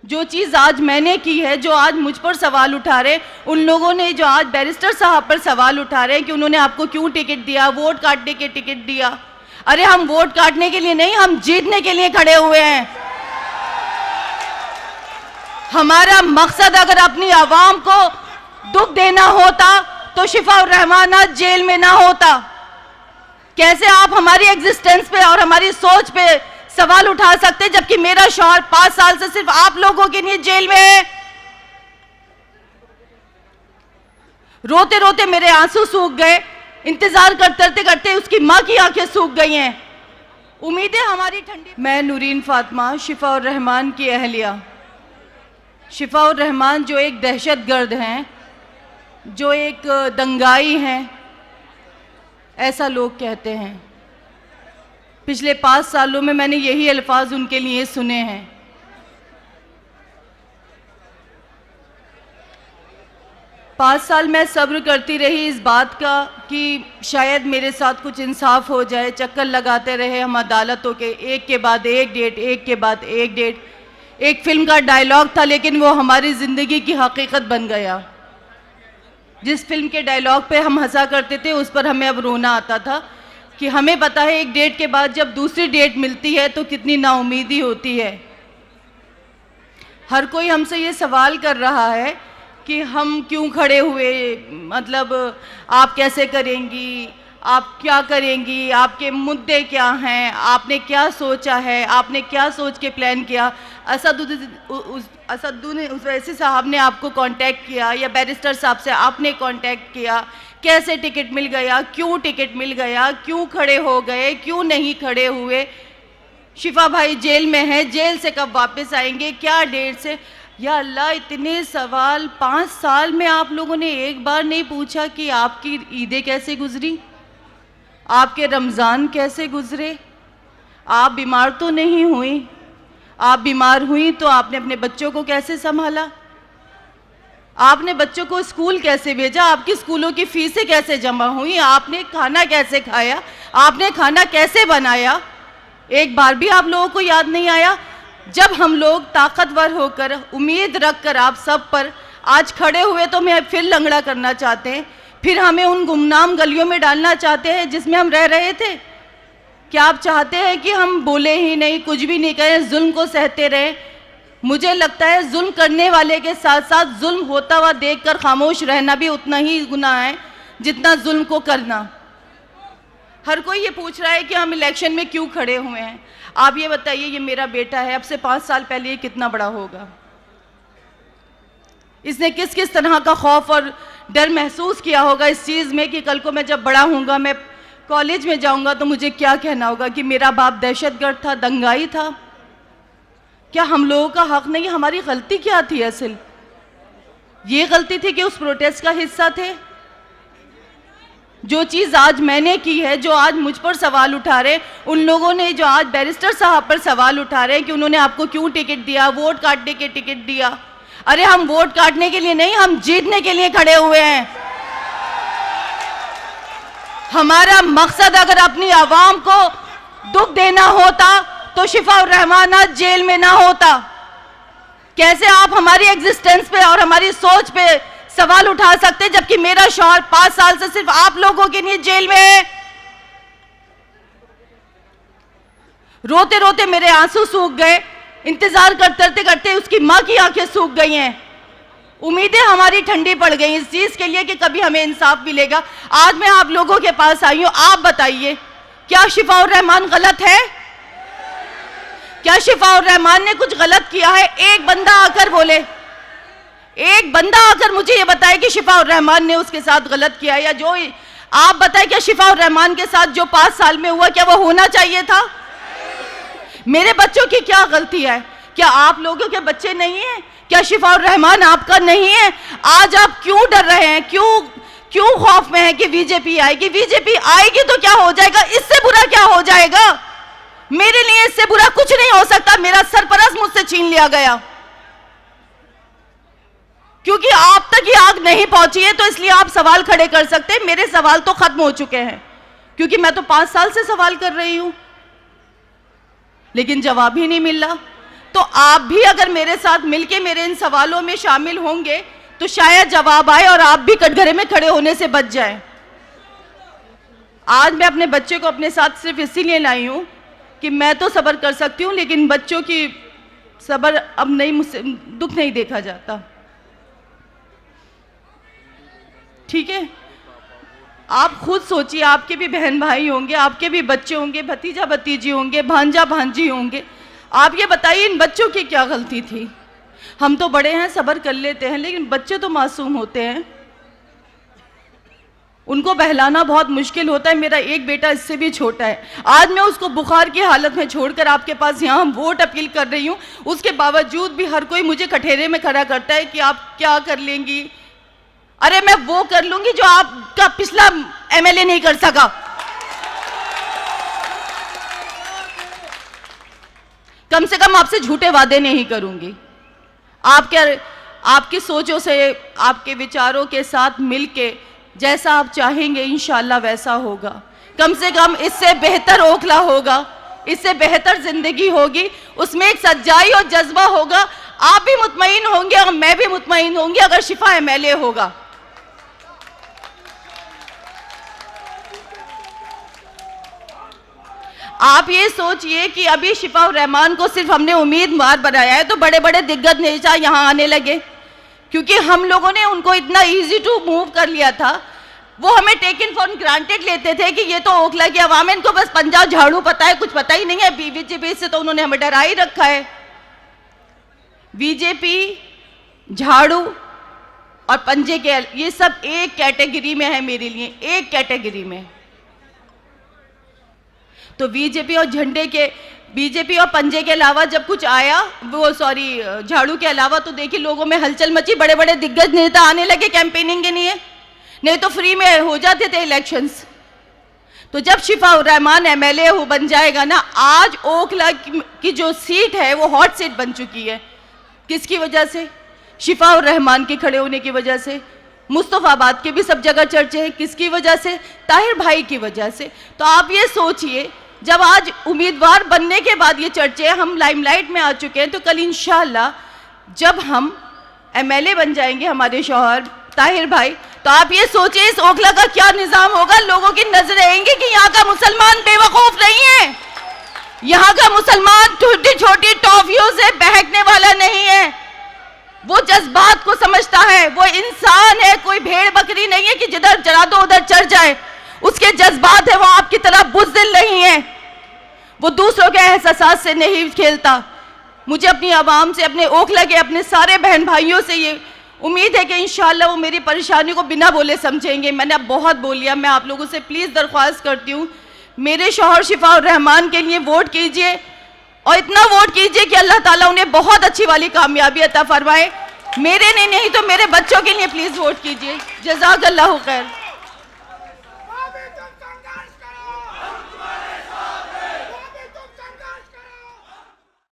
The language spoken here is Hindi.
जो चीज़ आज मैंने की है, जो आज मुझ पर सवाल उठा रहे, उन लोगों ने जो आज बैरिस्टर साहब पर सवाल उठा रहे हैं कि उन्होंने आपको क्यों टिकट दिया, वोट काटने के टिकट दिया। अरे हम वोट काटने के लिए नहीं, हम जीतने के लिए खड़े हुए हैं। हमारा मकसद अगर अपनी आवाम को दुख देना होता तो शिफाउर रहमान आज जेल में ना होता। कैसे आप हमारी एग्जिस्टेंस पे और हमारी सोच पे सवाल उठा सकते, जबकि मेरा शौहर 5 साल से सिर्फ आप लोगों के लिए जेल में है। रोते रोते मेरे आंसू सूख गए, इंतजार करते करते उसकी मां की आंखें सूख गई हैं। उम्मीदें हमारी ठंडी। मैं नूरीन फातिमा, शिफाउर रहमान की अहलिया। शिफाउर रहमान जो एक दहशतगर्द हैं, जो एक दंगाई हैं, ऐसा लोग कहते हैं। पिछले 5 सालों में मैंने यही अल्फाज उनके लिए सुने हैं। पाँच साल मैं सब्र करती रही इस बात का कि शायद मेरे साथ कुछ इंसाफ हो जाए। चक्कर लगाते रहे हम अदालतों के, एक के बाद एक डेट, एक के बाद एक डेट। एक फिल्म का डायलॉग था, लेकिन वो हमारी ज़िंदगी की हकीकत बन गया। जिस फिल्म के डायलॉग पे हम हंसा करते थे, उस पर हमें अब रोना आता था कि हमें पता है एक डेट के बाद जब दूसरी डेट मिलती है तो कितनी नाउमीदी होती है। हर कोई हमसे ये सवाल कर रहा है कि हम क्यों खड़े हुए, मतलब आप कैसे करेंगी, आप क्या करेंगी, आपके मुद्दे क्या हैं, आपने क्या सोचा है, आपने क्या सोच के प्लान किया। असदुद्दीन ओवैसी साहब ने आपको कांटेक्ट किया या बैरिस्टर साहब से आपने कांटेक्ट किया? कैसे टिकट मिल गया, क्यों टिकट मिल गया, क्यों खड़े हो गए, क्यों नहीं खड़े हुए? शिफा भाई जेल में है, जेल से कब वापस आएंगे, क्या डेट से? या अल्लाह, इतने सवाल 5 साल में आप लोगों ने एक बार नहीं पूछा कि आपकी ईदें कैसे गुजरी, आपके रमज़ान कैसे गुजरे? आप बीमार तो नहीं हुई? आप बीमार हुई तो आपने अपने बच्चों को कैसे संभाला? आपने बच्चों को स्कूल कैसे भेजा? आपकी स्कूलों की फीसें कैसे जमा हुई? आपने खाना कैसे खाया? आपने खाना कैसे बनाया? एक बार भी आप लोगों को याद नहीं आया? जब हम लोग ताकतवर होकर, उम्मीद रखकर आप सब पर आज खड़े हुए तो हमें फिर लंगड़ा करना चाहते हैं, फिर हमें उन गुमनाम गलियों में डालना चाहते हैं जिसमें हम रह रहे थे। क्या आप चाहते हैं कि हम बोले ही नहीं, कुछ भी नहीं करें, जुल्म को सहते रहें? मुझे लगता है जुल्म करने वाले के साथ साथ जुल्म होता हुआ देखकर खामोश रहना भी उतना ही गुनाह है जितना जुल्म को करना। हर कोई ये पूछ रहा है कि हम इलेक्शन में क्यों खड़े हुए हैं। आप ये बताइए, ये मेरा बेटा है, अब से 5 साल पहले ये कितना बड़ा होगा? इसने किस किस तरह का खौफ और डर महसूस किया होगा इस चीज़ में कि कल को मैं जब बड़ा हूँगा, मैं कॉलेज में जाऊँगा तो मुझे क्या कहना होगा कि मेरा बाप दहशतगर्द था, दंगाई था। क्या हम लोगों का हक नहीं? हमारी गलती क्या थी असल? ये गलती थी कि उस प्रोटेस्ट का हिस्सा थे। जो चीज़ आज मैंने की है, जो आज मुझ पर सवाल उठा रहे, उन लोगों ने जो आज बैरिस्टर साहब पर सवाल उठा रहे हैं कि उन्होंने आपको क्यों टिकट दिया, वोट काटने के टिकट दिया। अरे हम वोट काटने के लिए नहीं, हम जीतने के लिए खड़े हुए हैं। हमारा मकसद अगर अपनी आवाम को दुख देना होता तो शिफाउर रहमान आज जेल में ना होता। कैसे आप हमारी एग्जिस्टेंस पे और हमारी सोच पे सवाल उठा सकते, जबकि मेरा शौहर 5 साल से सिर्फ आप लोगों के लिए जेल में है। रोते रोते मेरे आंसू सूख गए, इंतजार करते करते उसकी मां की आंखें सूख गई हैं। उम्मीदें हमारी ठंडी पड़ गई इस चीज के लिए कि कभी हमें इंसाफ मिलेगा। आज मैं आप लोगों के पास आई हूं, आप बताइए, क्या शिफाउर रहमान गलत है? क्या शिफाउर रहमान ने कुछ गलत किया है? एक बंदा आकर बोले, एक बंदा आकर मुझे ये बताए कि शिफाउर रहमान ने उसके साथ गलत किया, या जो आप बताएं, क्या शिफाउर रहमान के साथ जो 5 साल में हुआ क्या वो होना चाहिए था? मेरे बच्चों की क्या गलती है? क्या आप लोगों के बच्चे नहीं हैं? क्या शिफाउर रहमान आपका नहीं है? आज आप क्यों डर रहे हैं? क्यों खौफ में है कि बीजेपी आएगी? बीजेपी आएगी तो क्या हो जाएगा? इससे बुरा क्या हो जाएगा? मेरे लिए इससे बुरा कुछ नहीं हो सकता। मेरा सरपरस्त मुझसे छीन लिया गया क्योंकि आप तक ये आग नहीं पहुंची है, तो इसलिए आप सवाल खड़े कर सकते हैं। मेरे सवाल तो खत्म हो चुके हैं क्योंकि मैं तो 5 साल से सवाल कर रही हूं, लेकिन जवाब ही नहीं मिल रहा। तो आप भी अगर मेरे साथ मिलके मेरे इन सवालों में शामिल होंगे तो शायद जवाब आए और आप भी कटघरे में खड़े होने से बच जाएं। आज मैं अपने बच्चे को अपने साथ सिर्फ इसीलिए लाई हूँ कि मैं तो सब्र कर सकती हूँ, लेकिन बच्चों की सब्र अब नहीं, मुझसे दुख नहीं देखा जाता। ठीक है, आप खुद सोचिए, आपके भी बहन भाई होंगे, आपके भी बच्चे होंगे, भतीजा भतीजी होंगे, भांजा भांजी होंगे। आप ये बताइए इन बच्चों की क्या गलती थी? हम तो बड़े हैं, सब्र कर लेते हैं, लेकिन बच्चे तो मासूम होते हैं, उनको बहलाना बहुत मुश्किल होता है। मेरा एक बेटा इससे भी छोटा है, आज मैं उसको बुखार की हालत में छोड़कर आपके पास यहाँ वोट अपील कर रही हूँ, उसके बावजूद भी हर कोई मुझे कठेरे में खड़ा करता है कि आप क्या कर लेंगी। अरे मैं वो कर लूंगी जो आपका पिछला एमएलए नहीं कर सका। कम से कम आपसे झूठे वादे नहीं करूंगी। आपकी सोचों से, आपके विचारों के साथ मिलके जैसा आप चाहेंगे इंशाल्लाह वैसा होगा। कम से कम इससे बेहतर ओखला होगा, इससे बेहतर जिंदगी होगी, उसमें एक सच्चाई और जज्बा होगा। आप भी मुतमईन होंगे और मैं भी मुतमईन होंगी अगर शिफा एमएलए होगा। आप ये सोचिए कि अभी शिफा रहमान को सिर्फ हमने उम्मीदवार बनाया है तो बड़े बड़े दिग्गज नेता यहाँ आने लगे, क्योंकि हम लोगों ने उनको इतना इजी टू मूव कर लिया था। वो हमें टेकन फॉर ग्रांटेड लेते थे कि ये तो ओखला की आवाम है, इनको बस पंजाब झाड़ू पता है, कुछ पता ही नहीं है। बीजेपी से तो उन्होंने हमें डरा ही रखा है। बीजेपी, झाड़ू और पंजे के, ये सब एक कैटेगरी में है मेरे लिए, एक कैटेगरी में। तो बीजेपी और पंजे के अलावा जब कुछ आया, झाड़ू के अलावा, तो देखिए लोगों में हलचल मची, बड़े बड़े दिग्गज नेता आने लगे कैंपेनिंग के लिए, नहीं तो फ्री में हो जाते थे इलेक्शंस। तो जब शिफा रहमान एमएलए बन जाएगा ना, आज ओखला की जो सीट है वो हॉट सीट बन चुकी है। किसकी वजह से? शिफा रहमान के खड़े होने की वजह से। मुस्तफाबाद के भी सब जगह चर्चे हैं, किसकी वजह से? ताहिर भाई की वजह से। तो आप ये सोचिए, जब आज उम्मीदवार बनने के बाद ये चर्चे हम लाइमलाइट में आ चुके हैं, तो कल इंशाल्लाह जब हम एमएलए बन जाएंगे हमारे शौहर ताहिर भाई, तो आप ये सोचिए इस ओखला का क्या निजाम होगा। लोगों की नजर आएंगी कि यहाँ का मुसलमान बेवकूफ नहीं है, यहाँ का मुसलमान छोटी छोटी टॉफियों से बहकने वाला नहीं है, वो जज्बात को समझता है, वो इंसान है, कोई भेड़ बकरी नहीं है कि जिधर चला दो उधर चढ़ जाए। उसके जज्बात है, वो आपकी तरह बुज़दिल नहीं है, वो दूसरों के एहसास से नहीं खेलता। मुझे अपनी आवाम से, अपने ओखला के अपने सारे बहन भाइयों से ये उम्मीद है कि इंशाल्लाह वो मेरी परेशानी को बिना बोले समझेंगे। मैंने अब बहुत बोल लिया, मैं आप लोगों से प्लीज़ दरख्वास्त करती हूँ, मेरे शौहर शिफा रहमान के लिए वोट कीजिए, और इतना वोट कीजिए कि अल्लाह ताला उन्हें बहुत अच्छी वाली कामयाबी अता फरमाए। मेरे नहीं तो मेरे बच्चों के लिए प्लीज़ वोट कीजिए। जज़ाकल्लाहु खैर।